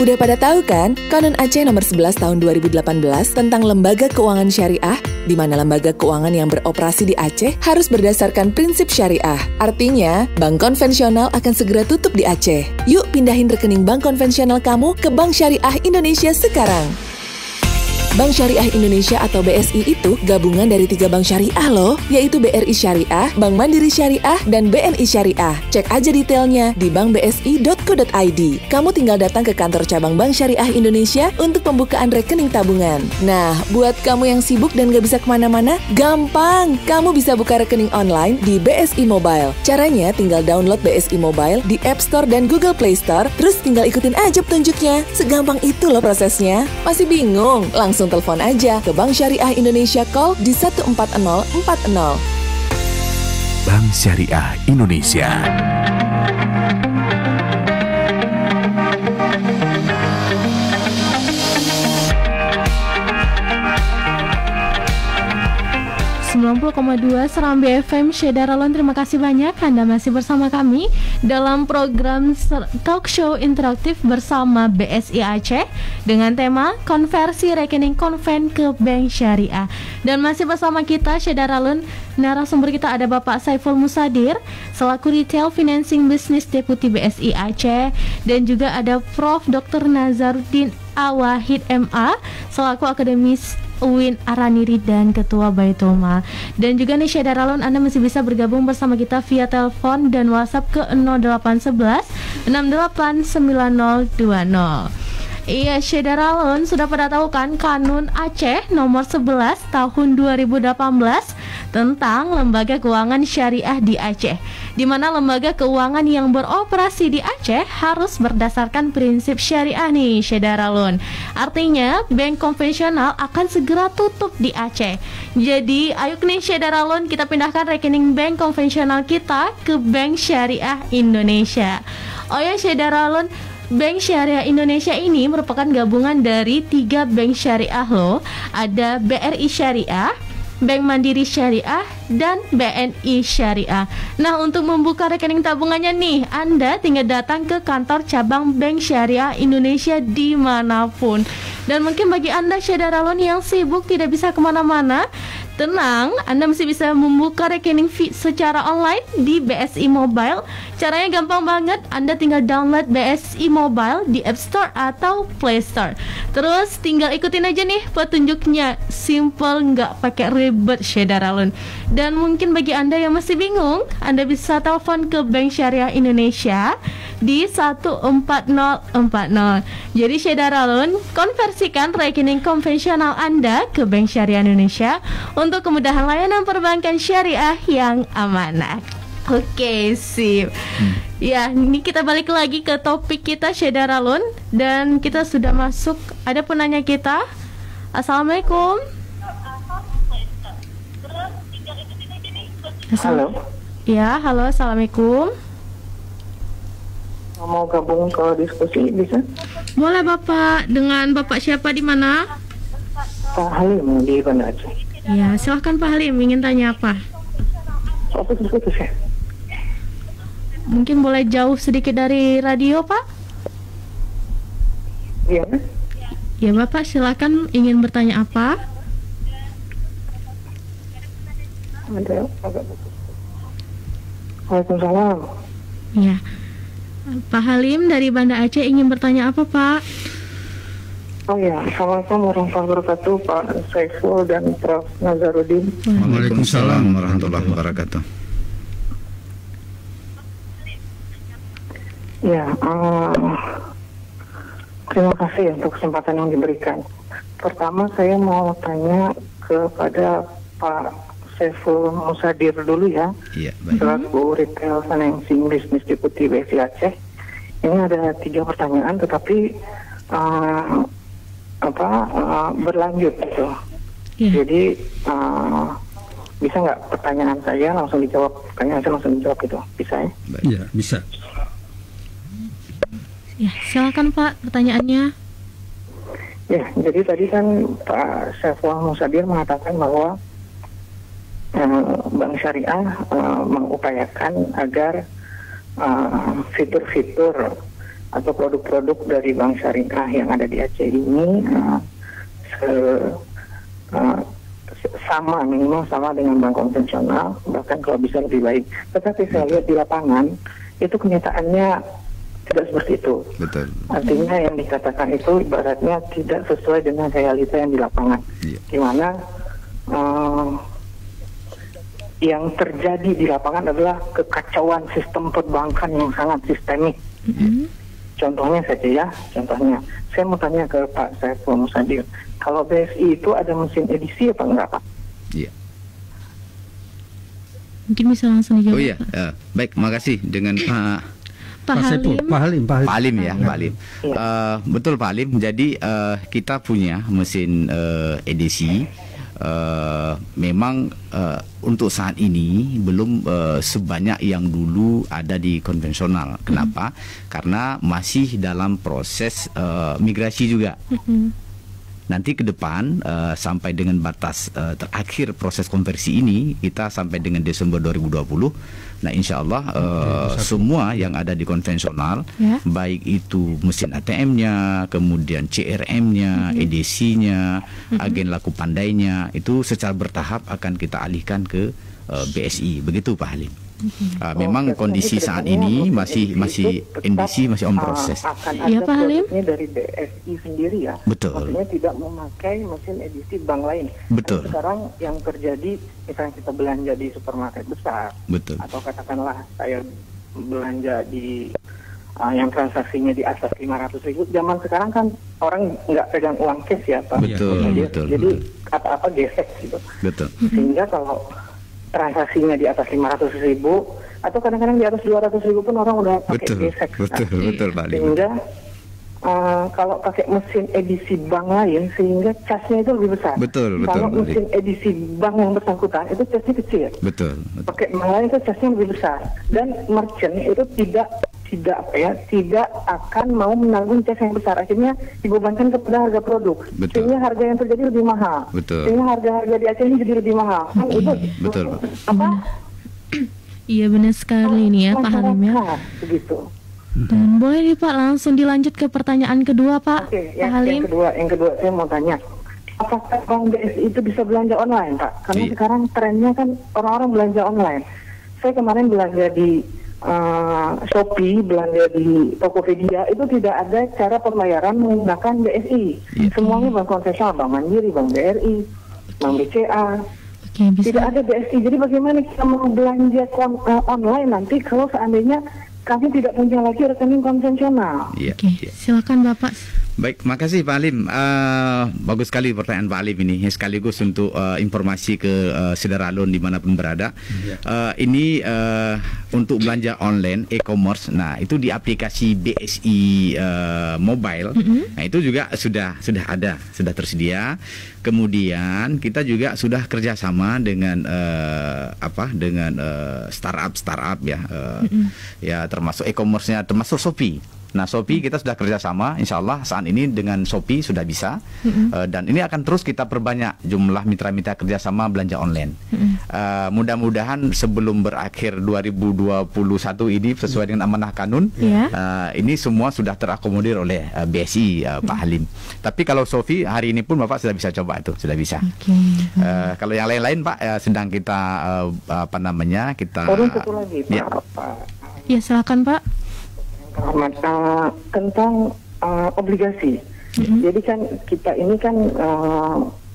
Udah pada tahu kan, Kanun Aceh nomor 11 tahun 2018 tentang lembaga keuangan syariah, di mana lembaga keuangan yang beroperasi di Aceh harus berdasarkan prinsip syariah. Artinya, bank konvensional akan segera tutup di Aceh. Yuk pindahin rekening bank konvensional kamu ke Bank Syariah Indonesia sekarang. Bank Syariah Indonesia atau BSI itu gabungan dari 3 bank syariah loh, yaitu BRI Syariah, Bank Mandiri Syariah, dan BNI Syariah. Cek aja detailnya di bankbsi.co.id. Kamu tinggal datang ke kantor cabang Bank Syariah Indonesia untuk pembukaan rekening tabungan. Nah, buat kamu yang sibuk dan gak bisa kemana-mana, gampang! Kamu bisa buka rekening online di BSI Mobile. Caranya tinggal download BSI Mobile di App Store dan Google Play Store, terus tinggal ikutin aja petunjuknya. Segampang itu loh prosesnya. Masih bingung? Langsung telepon aja ke Bank Syariah Indonesia, call di 14040. Bank Syariah Indonesia. 90,2 Serambi FM Syedaralon. Terima kasih banyak Anda masih bersama kami dalam program talk show interaktif bersama BSI Aceh dengan tema konversi rekening konven ke bank syariah. Dan masih bersama kita Syedaralon, narasumber kita ada Bapak Saiful Musadir selaku Retail Financing Business Deputy BSI Aceh, dan juga ada Prof. Dr. Nazaruddin Awahid MA selaku akademis UIN Araniri dan Ketua Baitul Mal. Dan juga nih Syedaralon, Anda masih bisa bergabung bersama kita via telepon dan WhatsApp ke 0811 689020. Iya, Syedaralon, sudah pada tahu kan Kanun Aceh nomor 11 tahun 2018 tentang lembaga keuangan syariah di Aceh, di mana lembaga keuangan yang beroperasi di Aceh harus berdasarkan prinsip syariah nih Syedaralon. Artinya bank konvensional akan segera tutup di Aceh. Jadi ayo nih Syedaralon, kita pindahkan rekening bank konvensional kita ke Bank Syariah Indonesia. Oh ya Syedaralon, Bank Syariah Indonesia ini merupakan gabungan dari 3 bank syariah loh. Ada BRI Syariah, Bank Mandiri Syariah, dan BNI Syariah. Nah, untuk membuka rekening tabungannya nih, Anda tinggal datang ke kantor cabang Bank Syariah Indonesia dimanapun. Dan mungkin bagi Anda Syedaralon yang sibuk tidak bisa kemana-mana, tenang, Anda masih bisa membuka rekening secara online di BSI Mobile. Caranya gampang banget, Anda tinggal download BSI Mobile di App Store atau Play Store. Terus tinggal ikutin aja nih petunjuknya, simple, nggak pakai ribet Syedaralon. Dan mungkin bagi Anda yang masih bingung, Anda bisa telepon ke Bank Syariah Indonesia di 14040. Jadi Syedaralon, konversikan rekening konvensional Anda ke Bank Syariah Indonesia untuk kemudahan layanan perbankan syariah yang amanah. Oke, sip. Ya, ini kita balik lagi ke topik kita Syedaralon, dan kita sudah masuk, ada penanya kita. Assalamualaikum. Halo. Ya, halo, assalamualaikum. Mau gabung ke diskusi bisa? Boleh Bapak, dengan Bapak siapa di mana? Pak Halim di Banda Aceh. Ya, silahkan Pak Halim, ingin tanya apa? Putus ya? Mungkin boleh jauh sedikit dari radio Pak? Iya. Ya Bapak, silakan, ingin bertanya apa? Ada agak putus. Waalaikumsalam. Ya, Pak Halim dari Banda Aceh ingin bertanya apa Pak? Oh ya, Assalamualaikum warahmatullahi wabarakatuh, Pak Saiful dan Prof. Nazaruddin. Waalaikumsalam warahmatullahi wabarakatuh. Ya, terima kasih untuk kesempatan yang diberikan. Pertama saya mau tanya kepada Pak Saiful Musadir dulu ya. Iya, baik. Selaku Retail Financing Business Deputy BSI Aceh. Ini ada 3 pertanyaan, tetapi berlanjut gitu. Ya. Jadi bisa nggak pertanyaan saya langsung dijawab, pertanyaan saya langsung dijawab gitu, bisa ya? Iya, bisa. Ya, silakan Pak, pertanyaannya. Ya, jadi tadi kan Pak Saiful Musadir mengatakan bahwa Bank Syariah mengupayakan agar fitur-fitur atau produk-produk dari bank syariah yang ada di Aceh ini minimal sama dengan bank konvensional, bahkan kalau bisa lebih baik. Tetapi saya lihat di lapangan itu kenyataannya tidak seperti itu. Betul. Artinya yang dikatakan itu ibaratnya tidak sesuai dengan realita yang di lapangan. Di mana yang terjadi di lapangan adalah kekacauan sistem perbankan yang sangat sistemik. Contohnya saja ya, saya mau tanya ke Pak Saiful Musadir, kalau BSI itu ada mesin edisi apa enggak, Pak? Iya. Mungkin bisa langsung dijawab. Oh iya, baik, makasih dengan Pak Halim. Pak Halim ya, Pak Halim. Betul Pak Halim. Jadi kita punya mesin edisi. Memang untuk saat ini belum sebanyak yang dulu ada di konvensional. Kenapa? Karena masih dalam proses migrasi juga. Nanti ke depan sampai dengan batas terakhir proses konversi ini, kita sampai dengan Desember 2020. Nah, insya Allah semua yang ada di konvensional, baik itu mesin ATM-nya, kemudian CRM-nya, EDC-nya, agen laku pandainya, itu secara bertahap akan kita alihkan ke BSI. Begitu Pak Halim. Memang kondisi saat ini masih NDC masih on proses. Iya Pak Halim. Dari BSI sendiri ya. Betul. Maksudnya tidak memakai mesin edisi bank lain. Betul. Dan sekarang yang terjadi, misalnya kita belanja di supermarket besar. Betul. Atau katakanlah saya belanja di yang transaksinya di atas 500.000. Zaman sekarang kan orang nggak pegang uang cash ya Pak. Betul. Jadi apa-apa gesek gitu. Betul. Sehingga kalau transaksinya di atas 500.000 atau kadang-kadang di atas 200.000 pun orang udah pakai gesek. Betul Pak Halim. Sehingga kalau pakai mesin edisi bank lain, sehingga casnya itu lebih besar. Betul. Kalau mesin edisi bank yang bersangkutan itu casnya kecil. Betul. Pakai bank lain itu casnya lebih besar, dan merchant itu tidak akan mau menanggung cas yang besar. Akhirnya dibebankan kepada harga produk. Betul. Sehingga harga yang terjadi lebih mahal. Betul. Sehingga harga di Aceh ini jadi lebih mahal. Kan itu betul. Apa? Iya benar sekali ini ya Pak Halim ya. Begitu. Dan boleh nih Pak langsung dilanjut ke pertanyaan kedua Pak. Oke, Pak Halim. Yang kedua saya mau tanya, apakah bank BSI itu bisa belanja online Pak? Karena sekarang trennya kan orang-orang belanja online. Saya kemarin belanja di Shopee, belanja di Tokopedia, itu tidak ada cara pembayaran menggunakan BSI. Semuanya bank konvensional, Bank Mandiri, Bank BRI, Bank BCA. Tidak ada BSI. Jadi bagaimana kita mau belanja online nanti kalau seandainya kami tidak punya lagi rekening konvensional? Silakan Bapak. Baik, makasih Pak Halim. Bagus sekali pertanyaan Pak Halim ini, sekaligus untuk informasi ke saudara Alun dimanapun berada. Ini untuk belanja online, e-commerce. Nah, itu di aplikasi BSI Mobile. Nah, itu juga sudah ada, sudah tersedia. Kemudian kita juga sudah kerjasama dengan dengan startup ya, ya termasuk e-commerce-nya, termasuk Shopee. Nah, Shopee kita sudah kerjasama, insya Allah saat ini dengan Shopee sudah bisa, dan ini akan terus kita perbanyak jumlah mitra-mitra kerjasama belanja online. Mudah-mudahan sebelum berakhir 2021 ini sesuai dengan amanah kanun, ini semua sudah terakomodir oleh BSI Pak Halim. Tapi kalau Shopee hari ini pun Bapak sudah bisa coba itu, sudah bisa. Kalau yang lain-lain Pak sedang kita kita. Satu lagi Pak. Ya silakan Pak. Tentang obligasi. Jadi kan kita ini kan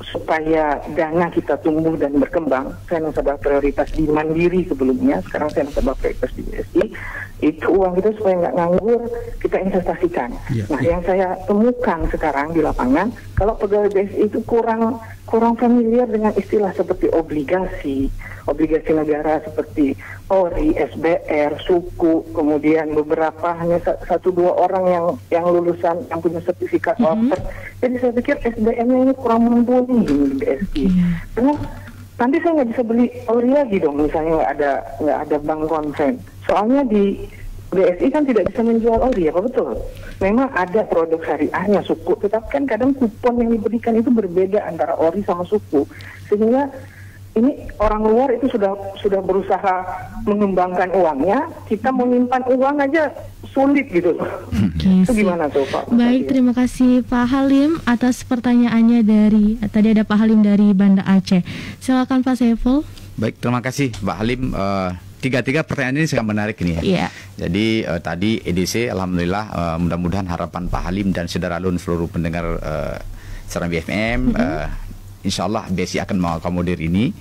supaya dana kita tumbuh dan berkembang, saya nasabah prioritas di Mandiri sebelumnya, sekarang saya nasabah prioritas di BSI. Itu uang itu supaya nggak nganggur, kita investasikan. Nah, yang saya temukan sekarang di lapangan, kalau pegawai BSI itu kurang familiar dengan istilah seperti obligasi negara seperti ORI, SBR, suku, kemudian beberapa hanya 1-2 orang yang lulusan yang punya sertifikat OPER. Jadi saya pikir SDM-nya ini kurang mumpuni di BSI. Karena nanti saya nggak bisa beli ORI lagi dong, misalnya nggak ada bank konven. Soalnya di BSI kan tidak bisa menjual ORI, apa betul? Memang ada produk syariahnya suku, tetapi kan kadang kupon yang diberikan itu berbeda antara ORI sama suku, sehingga ini orang luar itu sudah berusaha mengembangkan uangnya, kita menyimpan uang aja sulit gitu. Itu gimana tuh Pak? Baik, terima kasih Pak Halim atas pertanyaannya tadi ada Pak Halim dari Banda Aceh. Silakan Pak Saiful. Baik, terima kasih Pak Halim. Tiga pertanyaan ini sangat menarik ini ya. Yeah. Jadi tadi EDC, alhamdulillah, mudah-mudahan harapan Pak Halim dan saudara Lun seluruh pendengar Serambi FM. InsyaAllah BSI akan mengakomodir ini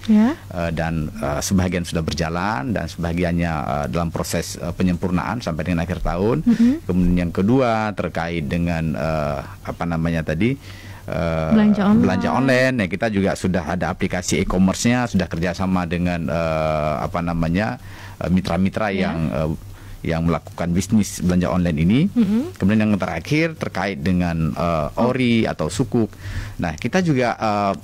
dan sebahagian sudah berjalan dan sebahagiannya dalam proses penyempurnaan sampai dengan akhir tahun. Kemudian yang kedua terkait dengan belanja online. Kita juga sudah ada aplikasi e-commerce-nya, sudah kerjasama dengan mitra-mitra yang melakukan bisnis belanja online ini. Kemudian yang terakhir terkait dengan ORI atau sukuk. Nah, kita juga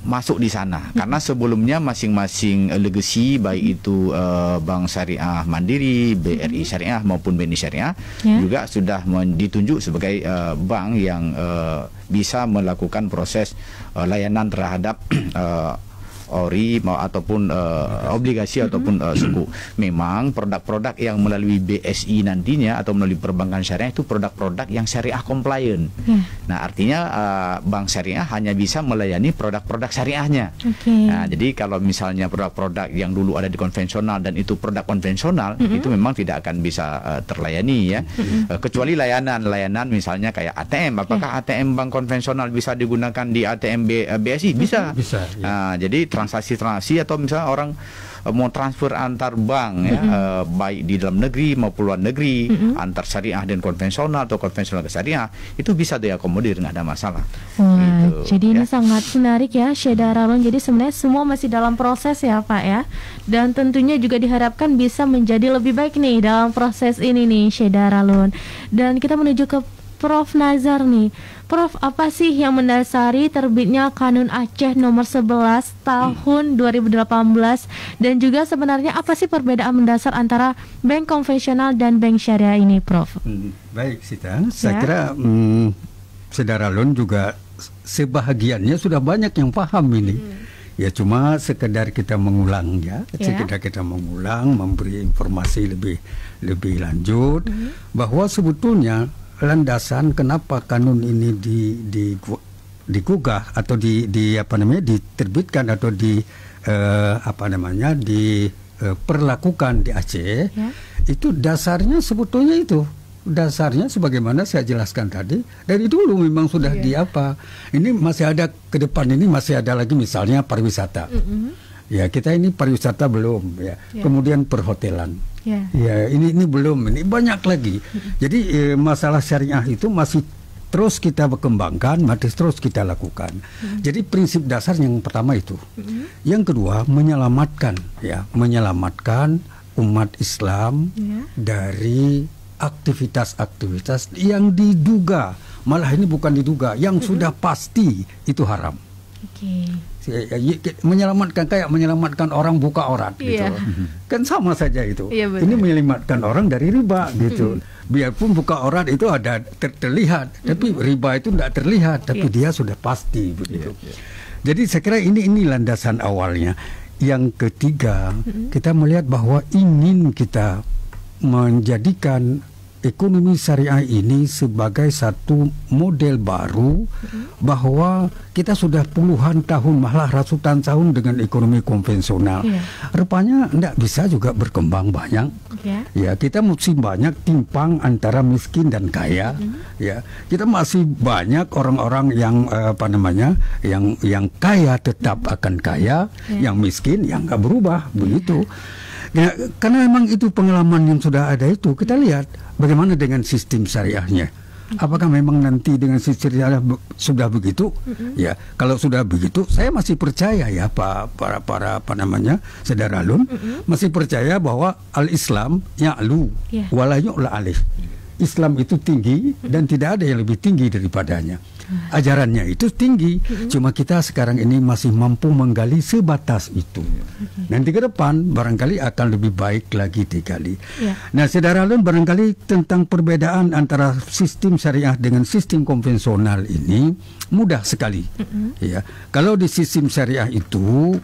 masuk di sana karena sebelumnya masing-masing legacy, baik itu Bank Syariah Mandiri, BRI Syariah maupun BNI Syariah juga sudah ditunjuk sebagai bank yang bisa melakukan proses layanan terhadap ORI ataupun obligasi ataupun suku. Memang produk-produk yang melalui BSI nantinya atau melalui perbankan syariah itu produk-produk yang syariah compliant. Nah, artinya bank syariah hanya bisa melayani produk-produk syariahnya. Nah, jadi kalau misalnya produk-produk yang dulu ada di konvensional dan itu produk konvensional, itu memang tidak akan bisa terlayani ya. Kecuali layanan misalnya kayak ATM. Apakah ATM bank konvensional bisa digunakan di ATM BSI? Bisa. Nah, jadi transaksi atau misalnya orang mau transfer antar bank baik di dalam negeri maupun luar negeri, antar syariah dan konvensional atau konvensional ke syariah, itu bisa diakomodir, nggak ada masalah. Jadi ini sangat menarik ya Syeda Ralun. Jadi sebenarnya semua masih dalam proses ya Pak ya, dan tentunya juga diharapkan bisa menjadi lebih baik nih dalam proses ini nih Syeda Ralun. Dan kita menuju ke Prof Nazar nih. Prof, apa sih yang mendasari terbitnya Kanun Aceh nomor 11 tahun 2018, dan juga sebenarnya apa sih perbedaan mendasar antara bank konvensional dan bank syariah ini, Prof? Baik, Sita. Saya kira Saudara Lun juga sebahagiannya sudah banyak yang paham ini. Ya cuma sekedar kita mengulang sekedar kita mengulang, memberi informasi lebih lanjut bahwa sebetulnya landasan kenapa kanun ini digugah atau diterbitkan atau diperlakukan di Aceh, itu dasarnya sebetulnya dasarnya sebagaimana saya jelaskan tadi, dari dulu memang sudah ini masih ada ke depan, ini masih ada lagi misalnya pariwisata. Ya, kita ini pariwisata belum kemudian perhotelan. Ya, ini belum, ini banyak lagi. Jadi masalah syariah itu masih terus kita kembangkan, masih terus kita lakukan. Jadi prinsip dasar yang pertama itu. Yang kedua, menyelamatkan umat Islam dari aktivitas-aktivitas yang diduga, malah ini bukan diduga, yang sudah pasti itu haram. Menyelamatkan kayak menyelamatkan orang buka aurat gitu. Kan sama saja itu. Ini menyelamatkan orang dari riba gitu. Biarpun buka aurat itu ada terlihat, tapi riba itu tidak terlihat, tapi dia sudah pasti begitu. Jadi saya kira ini landasan awalnya. Yang ketiga, kita melihat bahwa ingin kita menjadikan ekonomi syariah ini sebagai satu model baru, bahwa kita sudah puluhan tahun, malah ratusan tahun dengan ekonomi konvensional. Rupanya tidak bisa juga berkembang banyak. Ya, kita masih banyak timpang antara miskin dan kaya. Ya, kita masih banyak orang-orang yang yang kaya tetap akan kaya, yang miskin yang nggak berubah begitu. Ya, karena memang itu pengalaman yang sudah ada itu, kita lihat bagaimana dengan sistem syariahnya. Apakah memang nanti dengan sistem syariah sudah begitu? Ya, kalau sudah begitu, saya masih percaya ya para Saudara Lun, masih percaya bahwa al-Islam ya'lu wala yu'la alaih. Islam itu tinggi dan tidak ada yang lebih tinggi daripadanya. Ajarannya itu tinggi, cuma kita sekarang ini masih mampu menggali sebatas itu. Nanti ke depan barangkali akan lebih baik lagi digali. Nah, Saudara Lun, barangkali tentang perbedaan antara sistem syariah dengan sistem konvensional ini mudah sekali. Ya, kalau di sistem syariah itu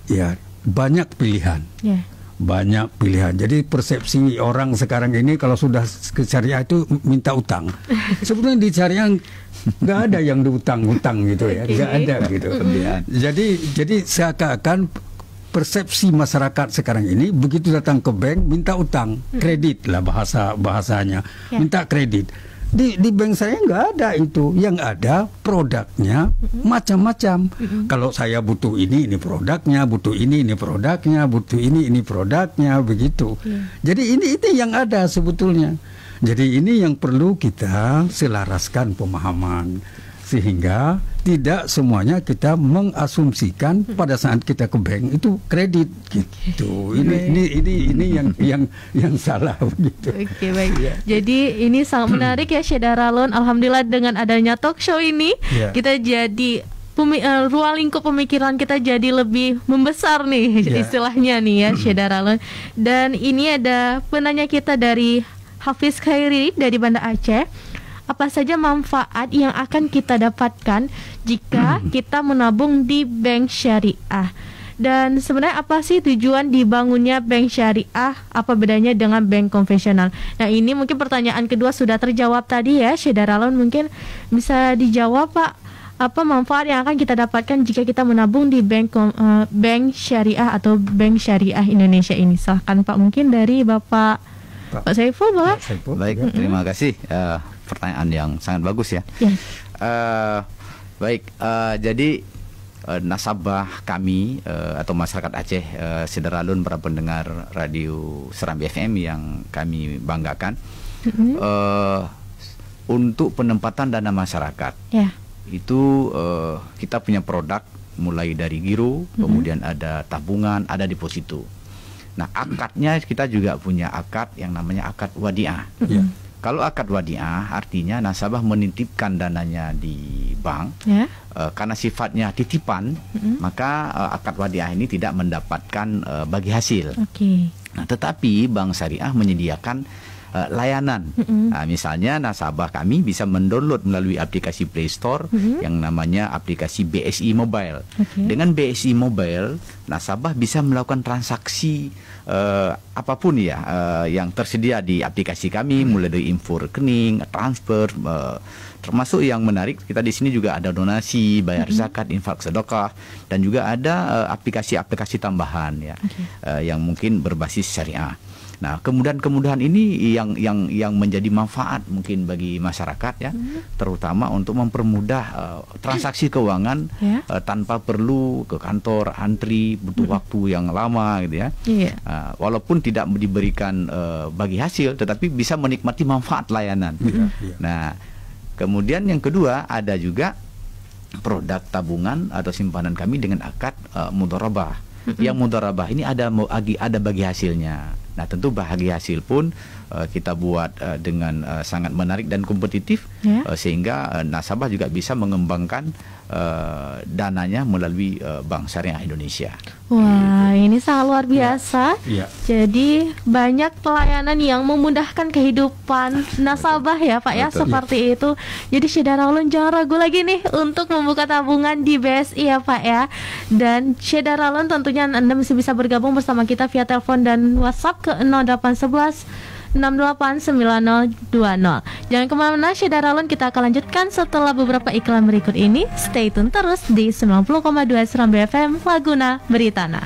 ya banyak pilihan. Banyak pilihan. Jadi persepsi orang sekarang ini kalau sudah ke syariah itu minta utang. Sebenarnya di syariah nggak ada yang diutang-utang gitu ya, nggak ada gitu. Jadi seakan-akan persepsi masyarakat sekarang ini begitu datang ke bank minta utang, kredit lah bahasanya, minta kredit. Di bank saya nggak ada itu. Yang ada produknya macam-macam. Kalau saya butuh ini produknya, butuh ini produknya, butuh ini produknya, begitu. Jadi ini yang ada sebetulnya. Jadi ini yang perlu kita selaraskan pemahaman, sehingga tidak semuanya kita mengasumsikan pada saat kita ke bank itu kredit gitu. Ini yang salah begitu. Oke, baik. Jadi ini sangat menarik ya Syed Daralun. Alhamdulillah dengan adanya talk show ini kita jadi ruang lingkup pemikiran kita jadi lebih membesar nih istilahnya nih ya Syed Daralun. Dan ini ada penanya kita dari Hafiz Khairi dari Banda Aceh. Apa saja manfaat yang akan kita dapatkan jika kita menabung di bank syariah? Dan sebenarnya apa sih tujuan dibangunnya bank syariah? Apa bedanya dengan bank konvensional? Nah, ini mungkin pertanyaan kedua sudah terjawab tadi ya, Syed Daralun, mungkin bisa dijawab Pak. Apa manfaat yang akan kita dapatkan jika kita menabung di bank syariah atau bank syariah Indonesia ini? Silahkan Pak, mungkin dari Bapak Saiful boleh? Baik, terima kasih. Pertanyaan yang sangat bagus ya. Baik, jadi nasabah kami atau masyarakat Aceh, Syed Daralun, para pendengar radio Serambi FM yang kami banggakan, untuk penempatan dana masyarakat itu kita punya produk mulai dari giro, kemudian ada tabungan, ada deposito. Nah, akadnya kita juga punya akad yang namanya akad wadiah. Kalau akad wadiah artinya nasabah menitipkan dananya di bank, karena sifatnya titipan, maka akad wadiah ini tidak mendapatkan bagi hasil. Nah, tetapi bank syariah menyediakan layanan. Nah, misalnya nasabah kami bisa mendownload melalui aplikasi Play Store yang namanya aplikasi BSI Mobile. Dengan BSI Mobile, nasabah bisa melakukan transaksi apapun ya yang tersedia di aplikasi kami, mulai dari info rekening, transfer, termasuk yang menarik kita di sini juga ada donasi, bayar zakat, infak, sedekah, dan juga ada aplikasi-aplikasi tambahan ya yang mungkin berbasis syariah. Nah, kemudahan-kemudahan ini yang menjadi manfaat mungkin bagi masyarakat ya, terutama untuk mempermudah transaksi keuangan tanpa perlu ke kantor antri, butuh waktu yang lama gitu ya. Walaupun tidak diberikan bagi hasil, tetapi bisa menikmati manfaat layanan. Nah, kemudian yang kedua ada juga produk tabungan atau simpanan kami dengan akad mudharabah. Yang mudharabah ini ada bagi hasilnya. Nah, tentu bagi hasil pun kita buat dengan sangat menarik dan kompetitif, sehingga nasabah juga bisa mengembangkan dananya melalui Bank Syariah Indonesia. Wah, ini sangat luar biasa. Jadi banyak pelayanan yang memudahkan kehidupan nasabah ya Pak ya, seperti itu. Jadi Syed Daralun jangan ragu lagi nih untuk membuka tabungan di BSI ya Pak ya. Dan Syed Daralun tentunya Anda masih bisa bergabung bersama kita via telepon dan WhatsApp ke 0811 689020. Jangan kemana-mana, Syed Daralun, kita akan lanjutkan setelah beberapa iklan berikut ini. Stay tune terus di 90,2 Serambi FM, Laguna Beritana.